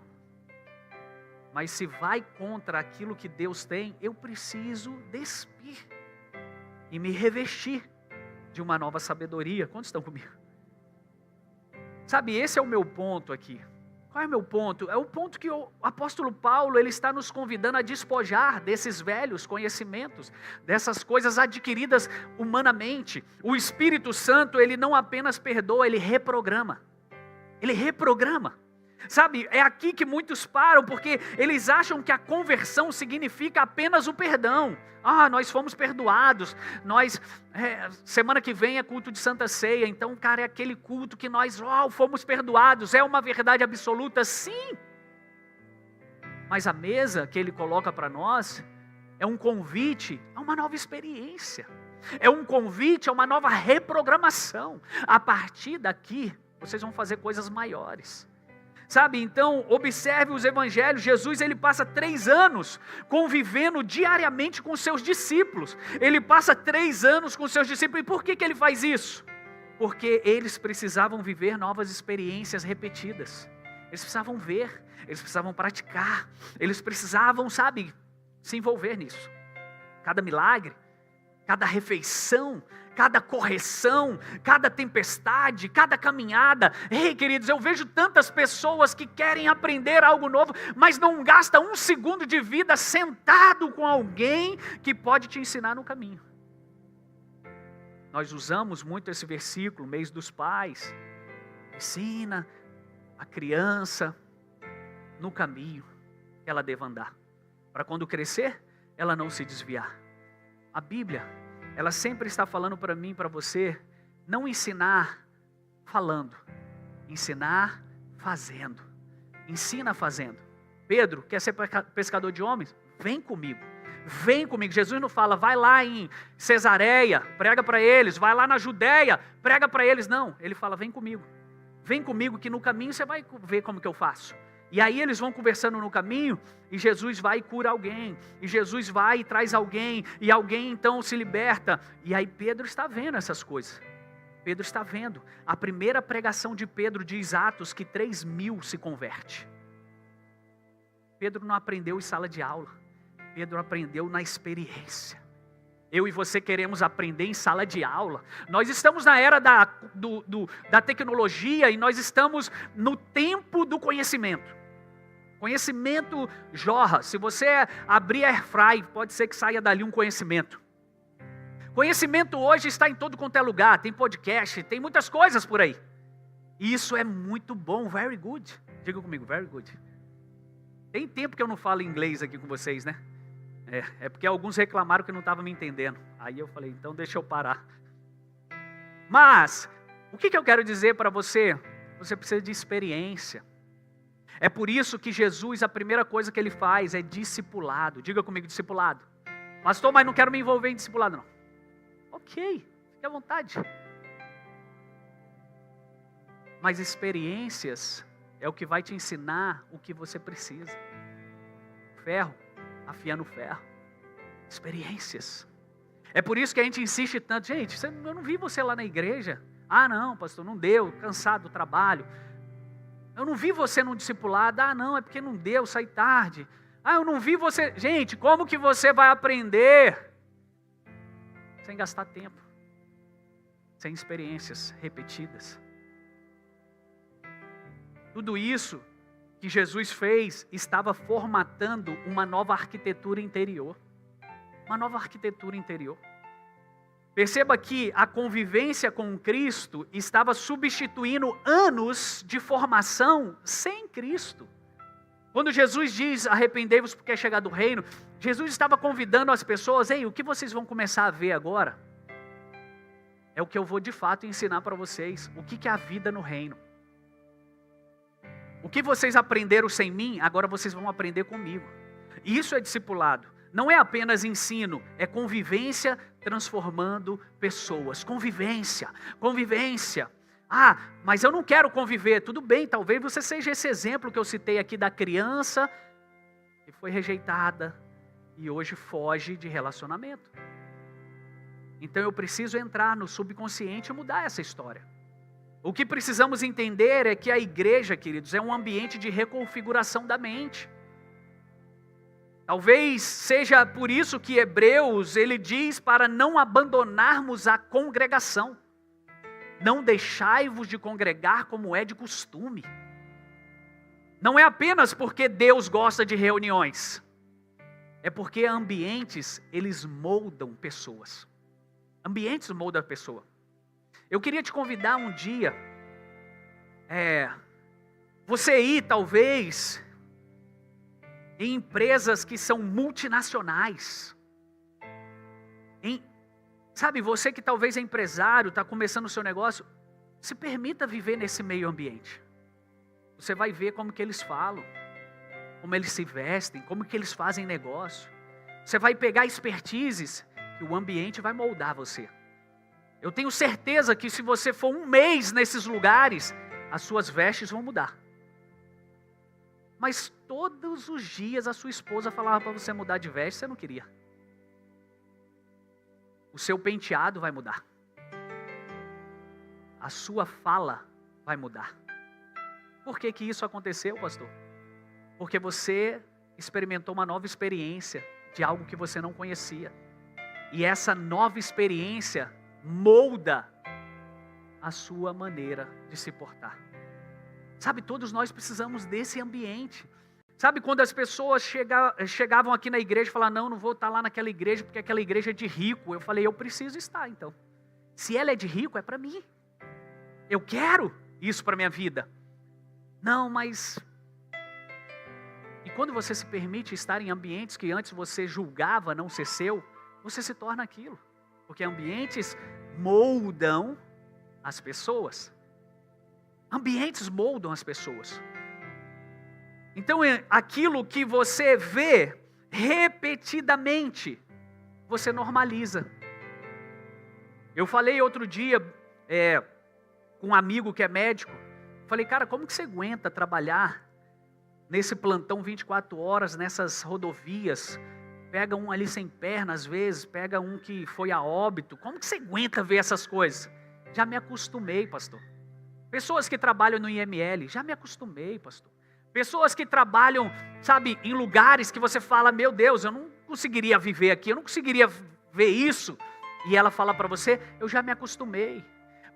Mas se vai contra aquilo que Deus tem, eu preciso despir e me revestir de uma nova sabedoria. Quantos estão comigo? Sabe, esse é o meu ponto aqui. Qual é o meu ponto? É o ponto que o apóstolo Paulo, ele está nos convidando a despojar desses velhos conhecimentos, dessas coisas adquiridas humanamente. O Espírito Santo, ele não apenas perdoa, ele reprograma. Ele reprograma. Sabe, é aqui que muitos param, porque eles acham que a conversão significa apenas o perdão. Ah, nós fomos perdoados, semana que vem é culto de Santa Ceia, então, cara, é aquele culto que nós fomos perdoados, é uma verdade absoluta, sim. Mas a mesa que ele coloca para nós é um convite a uma nova experiência, é um convite a uma nova reprogramação. A partir daqui, vocês vão fazer coisas maiores. Sabe, então, observe os evangelhos. Jesus, ele passa 3 anos convivendo diariamente com seus discípulos. Ele passa 3 anos com seus discípulos. E por que ele faz isso? Porque eles precisavam viver novas experiências repetidas. Eles precisavam ver, eles precisavam praticar, eles precisavam, sabe, se envolver nisso. Cada milagre, cada refeição, cada correção, cada tempestade, cada caminhada. Ei, queridos, eu vejo tantas pessoas que querem aprender algo novo, mas não gasta 1 segundo de vida sentado com alguém que pode te ensinar no caminho. Nós usamos muito esse versículo, mês dos pais. Ensina a criança no caminho que ela deva andar, para quando crescer, ela não se desviar. A Bíblia, ela sempre está falando para mim, para você, não ensinar falando, ensinar fazendo. Ensina fazendo. Pedro, quer ser pescador de homens? Vem comigo. Vem comigo. Jesus não fala, vai lá em Cesareia, prega para eles. Vai lá na Judéia, prega para eles. Não, ele fala, vem comigo. Vem comigo que no caminho você vai ver como que eu faço. E aí eles vão conversando no caminho, e Jesus vai e cura alguém, e Jesus vai e traz alguém, e alguém então se liberta. E aí Pedro está vendo essas coisas. Pedro está vendo. A primeira pregação de Pedro diz Atos que 3.000 se converte. Pedro não aprendeu em sala de aula. Pedro aprendeu na experiência. Eu e você queremos aprender em sala de aula. Nós estamos na era da tecnologia e nós estamos no tempo do conhecimento. Conhecimento jorra. Se você abrir Airfry, pode ser que saia dali um conhecimento. Conhecimento hoje está em todo quanto é lugar. Tem podcast, tem muitas coisas por aí. E isso é muito bom, very good. Diga comigo, very good. Tem tempo que eu não falo inglês aqui com vocês, né? É porque alguns reclamaram que não estavam me entendendo. Aí eu falei, então deixa eu parar. Mas, o que eu quero dizer para você? Você precisa de experiência. É por isso que Jesus, a primeira coisa que ele faz é discipulado. Diga comigo, discipulado. Pastor, mas não quero me envolver em discipulado, não. Ok, fique à vontade. Mas experiências é o que vai te ensinar o que você precisa. Ferro, afiando ferro. Experiências. É por isso que a gente insiste tanto. Gente, eu não vi você lá na igreja. Ah, não, pastor, não deu, cansado do trabalho. Eu não vi você num discipulado. Ah, não, é porque não deu, saí tarde. Ah, eu não vi você. Gente, como que você vai aprender? Sem gastar tempo. Sem experiências repetidas. Tudo isso que Jesus fez estava formatando uma nova arquitetura interior. Uma nova arquitetura interior. Perceba que a convivência com Cristo estava substituindo anos de formação sem Cristo. Quando Jesus diz, arrependei-vos porque é chegado o reino, Jesus estava convidando as pessoas, ei, o que vocês vão começar a ver agora? É o que eu vou de fato ensinar para vocês. O que é a vida no reino? O que vocês aprenderam sem mim, agora vocês vão aprender comigo. E isso é discipulado. Não é apenas ensino, é convivência transformando pessoas. Convivência, convivência. Ah, mas eu não quero conviver. Tudo bem, talvez você seja esse exemplo que eu citei aqui da criança que foi rejeitada e hoje foge de relacionamento. Então eu preciso entrar no subconsciente e mudar essa história. O que precisamos entender é que a igreja, queridos, é um ambiente de reconfiguração da mente. Talvez seja por isso que Hebreus, ele diz para não abandonarmos a congregação. Não deixai-vos de congregar como é de costume. Não é apenas porque Deus gosta de reuniões. É porque ambientes, eles moldam pessoas. Ambientes moldam a pessoa. Eu queria te convidar um dia, você ir talvez em empresas que são multinacionais. Sabe, você que talvez é empresário, está começando o seu negócio, se permita viver nesse meio ambiente. Você vai ver como que eles falam, como eles se vestem, como que eles fazem negócio. Você vai pegar expertises que o ambiente vai moldar você. Eu tenho certeza que se você for um mês nesses lugares, as suas vestes vão mudar. Mas todos os dias a sua esposa falava para você mudar de veste, você não queria. O seu penteado vai mudar. A sua fala vai mudar. Por que isso aconteceu, pastor? Porque você experimentou uma nova experiência de algo que você não conhecia. E essa nova experiência molda a sua maneira de se portar. Sabe, todos nós precisamos desse ambiente. Sabe, quando as pessoas chegavam aqui na igreja e falavam, não vou estar lá naquela igreja porque aquela igreja é de rico. Eu falei, eu preciso estar então. Se ela é de rico, é para mim. Eu quero isso para minha vida. Não, mas... E quando você se permite estar em ambientes que antes você julgava não ser seu, você se torna aquilo. Porque ambientes moldam as pessoas. Ambientes moldam as pessoas. Então, aquilo que você vê repetidamente, você normaliza. Eu falei outro dia com um amigo que é médico, falei, cara, como que você aguenta trabalhar nesse plantão 24 horas, nessas rodovias? Pega um ali sem perna às vezes, pega um que foi a óbito. Como que você aguenta ver essas coisas? Já me acostumei, pastor. Pessoas que trabalham no IML, já me acostumei, pastor. Pessoas que trabalham, sabe, em lugares que você fala, meu Deus, eu não conseguiria viver aqui, eu não conseguiria ver isso. E ela fala para você, eu já me acostumei.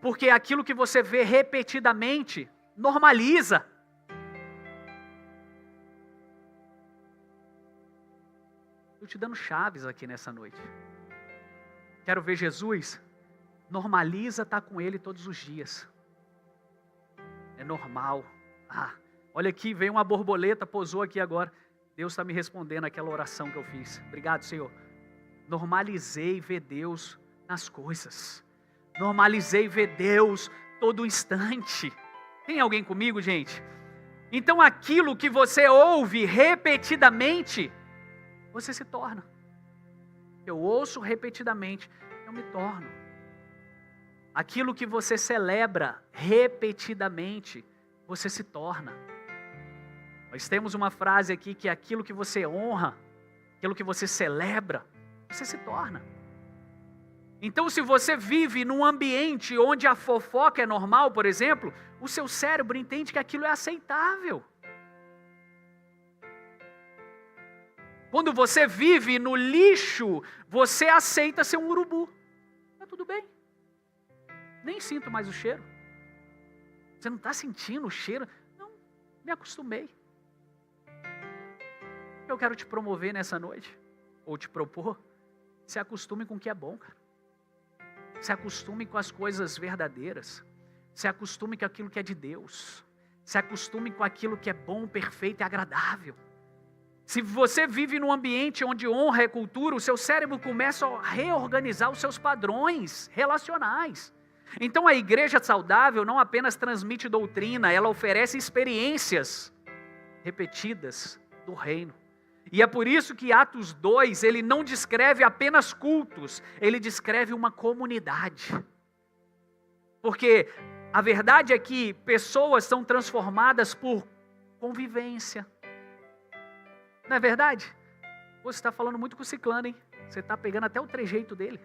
Porque aquilo que você vê repetidamente, normaliza. Estou te dando chaves aqui nessa noite. Quero ver Jesus, normaliza estar com Ele todos os dias. é normal. Olha aqui, veio uma borboleta, pousou aqui agora. Deus está me respondendo aquela oração que eu fiz. Obrigado, Senhor. Normalizei ver Deus nas coisas. Normalizei ver Deus todo instante. Tem alguém comigo, gente? Então aquilo que você ouve repetidamente, você se torna. Eu ouço repetidamente, eu me torno. Aquilo que você celebra repetidamente, você se torna. Nós temos uma frase aqui que aquilo que você honra, aquilo que você celebra, você se torna. Então, se você vive num ambiente onde a fofoca é normal, por exemplo, o seu cérebro entende que aquilo é aceitável. Quando você vive no lixo, você aceita ser um urubu. Tá tudo bem. Nem sinto mais o cheiro. Você não está sentindo o cheiro? Não, me acostumei. Eu quero te promover nessa noite, ou te propor, se acostume com o que é bom, cara. Se acostume com as coisas verdadeiras. Se acostume com aquilo que é de Deus. Se acostume com aquilo que é bom, perfeito e agradável. Se você vive num ambiente onde honra é cultura, o seu cérebro começa a reorganizar os seus padrões relacionais. Então a igreja saudável não apenas transmite doutrina, ela oferece experiências repetidas do reino. E é por isso que Atos 2, ele não descreve apenas cultos, ele descreve uma comunidade. Porque a verdade é que pessoas são transformadas por convivência. Não é verdade? Você está falando muito com o ciclano, hein? Você está pegando até o trejeito dele.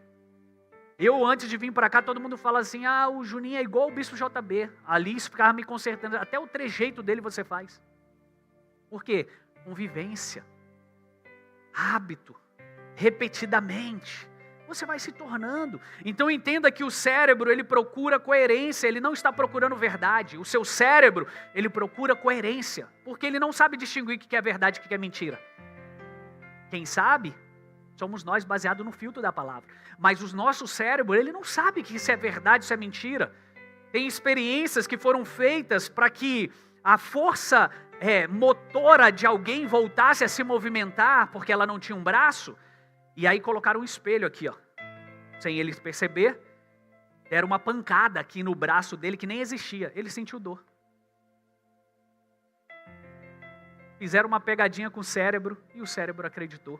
Eu, antes de vir para cá, todo mundo fala assim, o Juninho é igual o Bispo JB. Ali ficava me consertando, até o trejeito dele você faz. Por quê? Convivência. Hábito, repetidamente, você vai se tornando. Então entenda que o cérebro, ele procura coerência, ele não está procurando verdade. O seu cérebro, ele procura coerência, porque ele não sabe distinguir o que é verdade e o que é mentira. Quem sabe, somos nós, baseado no filtro da palavra. Mas o nosso cérebro, ele não sabe que isso é verdade, isso é mentira. Tem experiências que foram feitas para que a força motora de alguém voltasse a se movimentar, porque ela não tinha um braço, e aí colocaram um espelho aqui, sem ele perceber, deram uma pancada aqui no braço dele que nem existia, ele sentiu dor. Fizeram uma pegadinha com o cérebro, e o cérebro acreditou.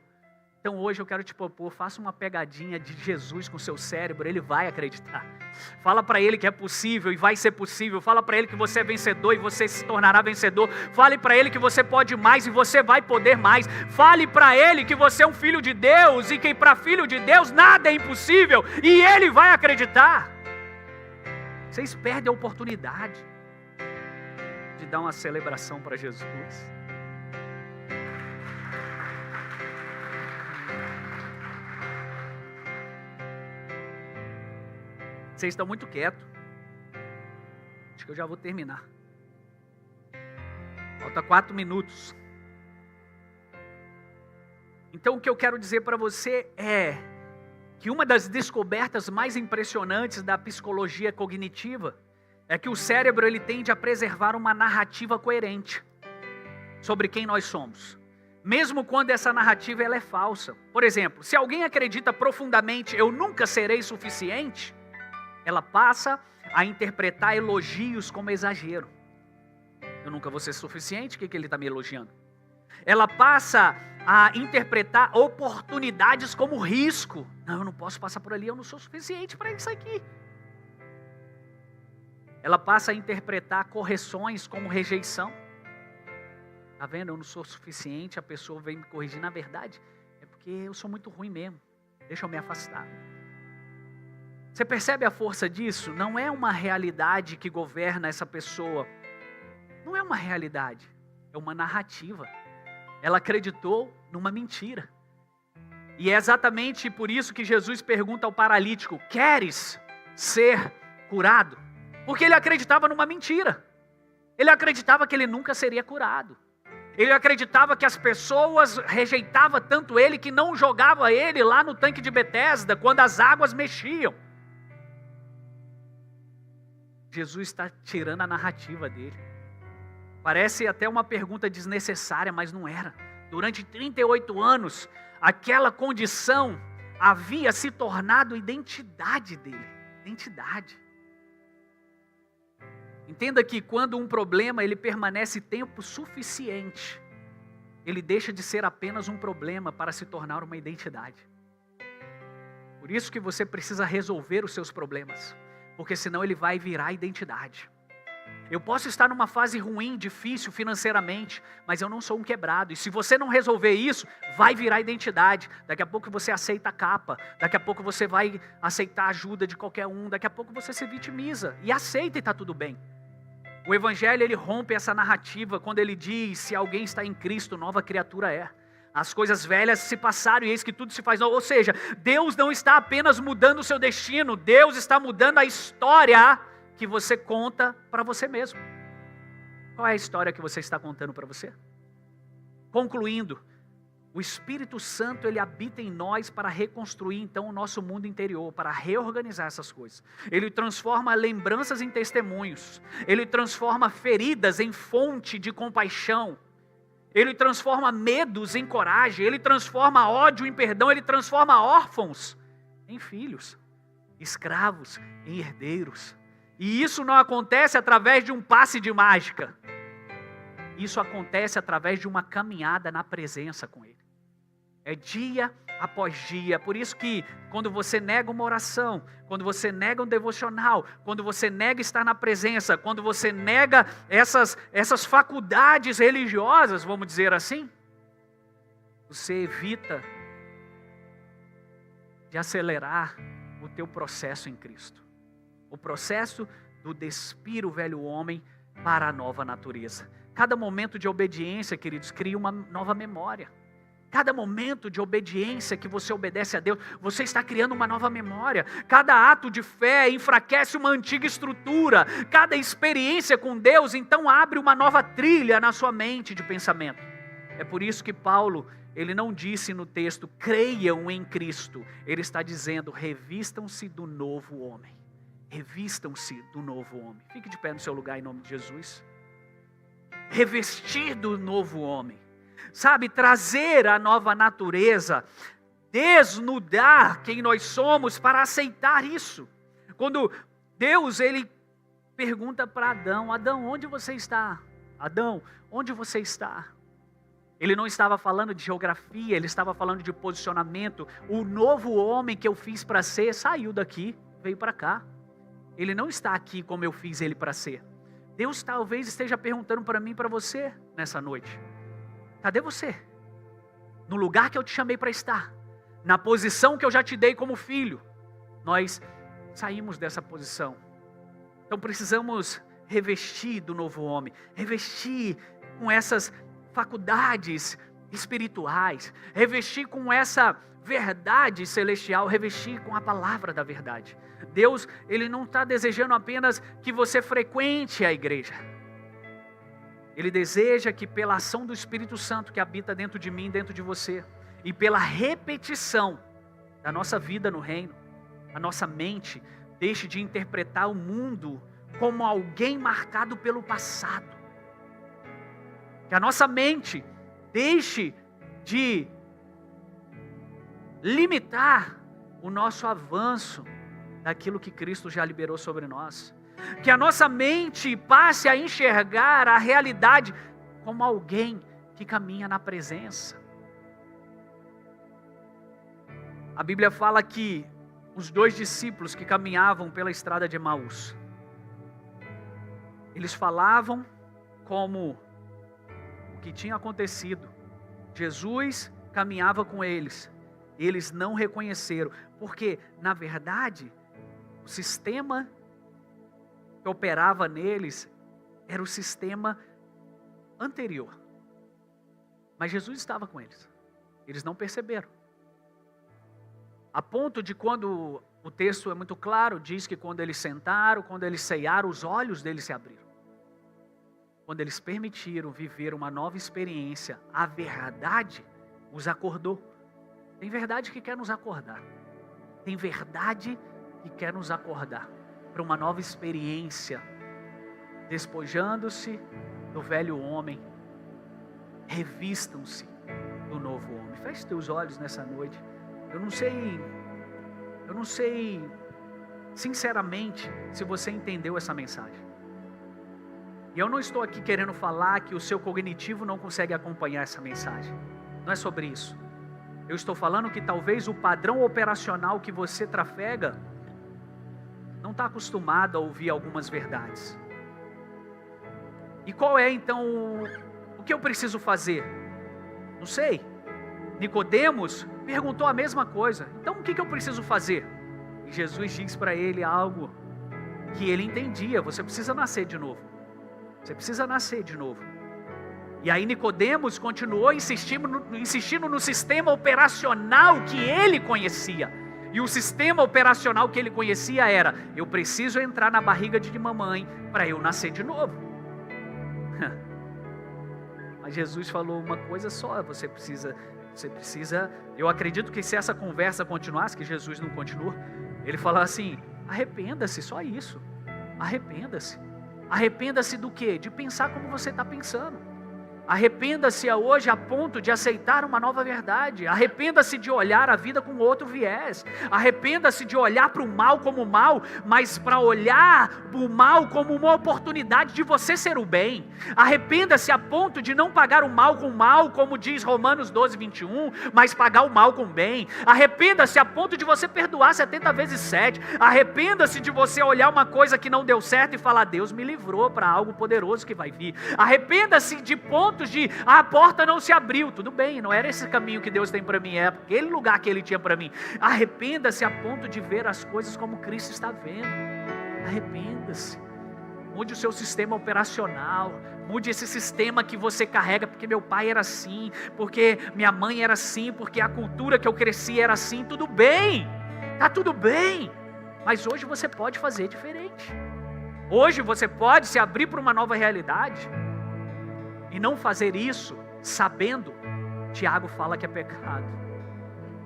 Então hoje eu quero te propor, faça uma pegadinha de Jesus com o seu cérebro, ele vai acreditar. Fala para ele que é possível e vai ser possível. Fala para ele que você é vencedor e você se tornará vencedor. Fale para ele que você pode mais e você vai poder mais. Fale para ele que você é um filho de Deus e que para filho de Deus nada é impossível e ele vai acreditar. Vocês perdem a oportunidade de dar uma celebração para Jesus. Vocês estão muito quietos. Acho que eu já vou terminar. Falta 4 minutos. Então o que eu quero dizer para você é que uma das descobertas mais impressionantes da psicologia cognitiva é que o cérebro ele tende a preservar uma narrativa coerente sobre quem nós somos. Mesmo quando essa narrativa ela é falsa. Por exemplo, se alguém acredita profundamente, eu nunca serei suficiente, ela passa a interpretar elogios como exagero. Eu nunca vou ser suficiente, o que ele está me elogiando? Ela passa a interpretar oportunidades como risco. Não, eu não posso passar por ali, eu não sou suficiente para isso aqui. Ela passa a interpretar correções como rejeição. Está vendo? Eu não sou suficiente, a pessoa vem me corrigir. Na verdade, é porque eu sou muito ruim mesmo. Deixa eu me afastar. Você percebe a força disso? Não é uma realidade que governa essa pessoa. Não é uma realidade. É uma narrativa. Ela acreditou numa mentira. E é exatamente por isso que Jesus pergunta ao paralítico: queres ser curado? Porque ele acreditava numa mentira. Ele acreditava que ele nunca seria curado. Ele acreditava que as pessoas rejeitavam tanto ele que não jogava ele lá no tanque de Betesda quando as águas mexiam. Jesus está tirando a narrativa dele. Parece até uma pergunta desnecessária, mas não era. Durante 38 anos, aquela condição havia se tornado identidade dele. Identidade. Entenda que quando um problema ele permanece tempo suficiente, ele deixa de ser apenas um problema para se tornar uma identidade. Por isso que você precisa resolver os seus problemas, porque senão ele vai virar identidade. Eu posso estar numa fase ruim, difícil financeiramente, mas eu não sou um quebrado. E se você não resolver isso, vai virar identidade. Daqui a pouco você aceita a capa. Daqui a pouco você vai aceitar a ajuda de qualquer um. Daqui a pouco você se vitimiza e aceita e está tudo bem. O Evangelho ele rompe essa narrativa quando ele diz: se alguém está em Cristo, nova criatura é. As coisas velhas se passaram e eis que tudo se faz novo. Ou seja, Deus não está apenas mudando o seu destino, Deus está mudando a história que você conta para você mesmo. Qual é a história que você está contando para você? Concluindo, o Espírito Santo ele habita em nós para reconstruir então o nosso mundo interior, para reorganizar essas coisas. Ele transforma lembranças em testemunhos, ele transforma feridas em fonte de compaixão, ele transforma medos em coragem, ele transforma ódio em perdão, ele transforma órfãos em filhos, escravos em herdeiros. E isso não acontece através de um passe de mágica. Isso acontece através de uma caminhada na presença com Ele. É dia após dia. Por isso que quando você nega uma oração, quando você nega um devocional, quando você nega estar na presença, quando você nega essas faculdades religiosas, vamos dizer assim, você evita de acelerar o teu processo em Cristo. O processo do despir o velho homem para a nova natureza. Cada momento de obediência, queridos, cria uma nova memória. Cada momento de obediência que você obedece a Deus, você está criando uma nova memória. Cada ato de fé enfraquece uma antiga estrutura. Cada experiência com Deus, então, abre uma nova trilha na sua mente de pensamento. É por isso que Paulo, ele não disse no texto, creiam em Cristo. Ele está dizendo, revistam-se do novo homem. Revistam-se do novo homem. Fique de pé no seu lugar em nome de Jesus. Revestir do novo homem. Sabe, trazer a nova natureza. Desnudar quem nós somos para aceitar isso. Quando Deus, ele pergunta para Adão, Adão, onde você está? Adão, onde você está? Ele não estava falando de geografia, ele estava falando de posicionamento. O novo homem que eu fiz para ser, saiu daqui, veio para cá. Ele não está aqui como eu fiz ele para ser. Deus talvez esteja perguntando para mim e para você nessa noite. Cadê você? No lugar que eu te chamei para estar. Na posição que eu já te dei como filho. Nós saímos dessa posição. Então precisamos revestir do novo homem. Revestir com essas faculdades espirituais. Revestir com essa verdade celestial. Revestir com a palavra da verdade. Deus, Ele não está desejando apenas que você frequente a igreja. Ele deseja que pela ação do Espírito Santo que habita dentro de mim, dentro de você, e pela repetição da nossa vida no reino, a nossa mente deixe de interpretar o mundo como alguém marcado pelo passado. Que a nossa mente deixe de limitar o nosso avanço daquilo que Cristo já liberou sobre nós. Que a nossa mente passe a enxergar a realidade como alguém que caminha na presença. A Bíblia fala que os 2 discípulos que caminhavam pela estrada de Emaús, eles falavam como o que tinha acontecido. Jesus caminhava com eles. Eles não reconheceram, porque na verdade o sistema que operava neles era o sistema anterior. Mas Jesus estava com eles. Eles não perceberam. A ponto de quando o texto é muito claro, diz que quando eles sentaram, quando eles ceiaram, os olhos deles se abriram. Quando eles permitiram viver uma nova experiência, a verdade os acordou. Tem verdade que quer nos acordar. Tem verdade que quer nos acordar. para uma nova experiência, despojando-se do velho homem, revistam-se do novo homem. Feche teus olhos nessa noite. Eu não sei, sinceramente, se você entendeu essa mensagem. E eu não estou aqui querendo falar que o seu cognitivo não consegue acompanhar essa mensagem. Não é sobre isso. Eu estou falando que talvez o padrão operacional que você trafega não está acostumado a ouvir algumas verdades. E qual é então o que eu preciso fazer? Não sei. Nicodemos perguntou a mesma coisa. Então o que eu preciso fazer? E Jesus diz para ele algo que ele entendia: você precisa nascer de novo. Você precisa nascer de novo. E aí Nicodemos continuou insistindo no sistema operacional que ele conhecia. E o sistema operacional que ele conhecia era: eu preciso entrar na barriga de mamãe para eu nascer de novo. Mas Jesus falou uma coisa só: você precisa, eu acredito que se essa conversa continuasse, que Jesus não continua, ele falou assim: arrependa-se, só isso. Arrependa-se. Arrependa-se do quê? De pensar como você está pensando. Arrependa-se hoje a ponto de aceitar uma nova verdade. Arrependa-se de olhar a vida com outro viés. Arrependa-se de olhar para o mal como mal, mas para olhar o mal como uma oportunidade de você ser o bem. Arrependa-se a ponto de não pagar o mal com mal, como diz Romanos 12, 21, mas pagar o mal com bem. Arrependa-se a ponto de você perdoar 70 vezes 7. Arrependa-se de você olhar uma coisa que não deu certo e falar: Deus me livrou para algo poderoso que vai vir. Arrependa-se de ponto a porta não se abriu, tudo bem, não era esse caminho que Deus tem para mim, é aquele lugar que Ele tinha para mim. Arrependa-se a ponto de ver as coisas como Cristo está vendo. Arrependa-se. Mude o seu sistema operacional, mude esse sistema que você carrega, porque meu pai era assim, porque minha mãe era assim, porque a cultura que eu cresci era assim. Tudo bem, está tudo bem, mas hoje você pode fazer diferente. Hoje você pode se abrir para uma nova realidade. E não fazer isso sabendo, Tiago fala que é pecado.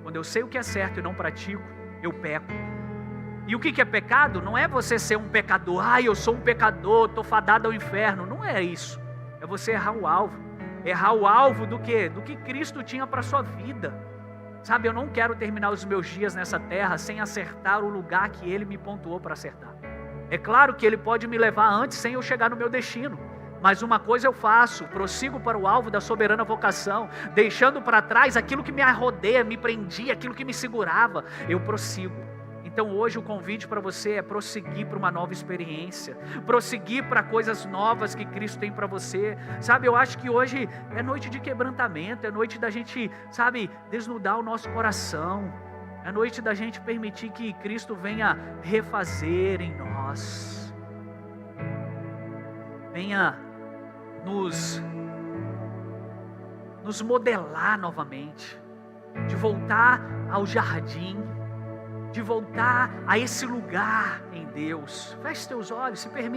Quando eu sei o que é certo e não pratico, eu peco. E o que é pecado? Não é você ser um pecador. Eu sou um pecador, estou fadado ao inferno. Não é isso. É você errar o alvo. Errar o alvo do quê? Do que Cristo tinha para a sua vida. Sabe, eu não quero terminar os meus dias nessa terra sem acertar o lugar que Ele me pontuou para acertar. É claro que Ele pode me levar antes sem eu chegar no meu destino. Mas uma coisa eu faço: prossigo para o alvo da soberana vocação, deixando para trás aquilo que me rodeia, me prendia, aquilo que me segurava. Eu prossigo. Então hoje o convite para você é prosseguir para uma nova experiência, prosseguir para coisas novas que Cristo tem para você. Sabe, eu acho que hoje é noite de quebrantamento, é noite da gente, sabe, desnudar o nosso coração, é noite da gente permitir que Cristo venha refazer em nós, venha nos modelar novamente, de voltar ao jardim, de voltar a esse lugar em Deus. Feche teus olhos, se permita.